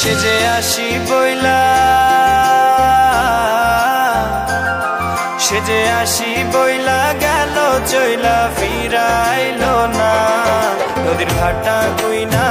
সেজে আসি বইলা, সেজে আসি বইলা গেল চইলা ফিরাইলো না। নদীর ঘাটা কইনা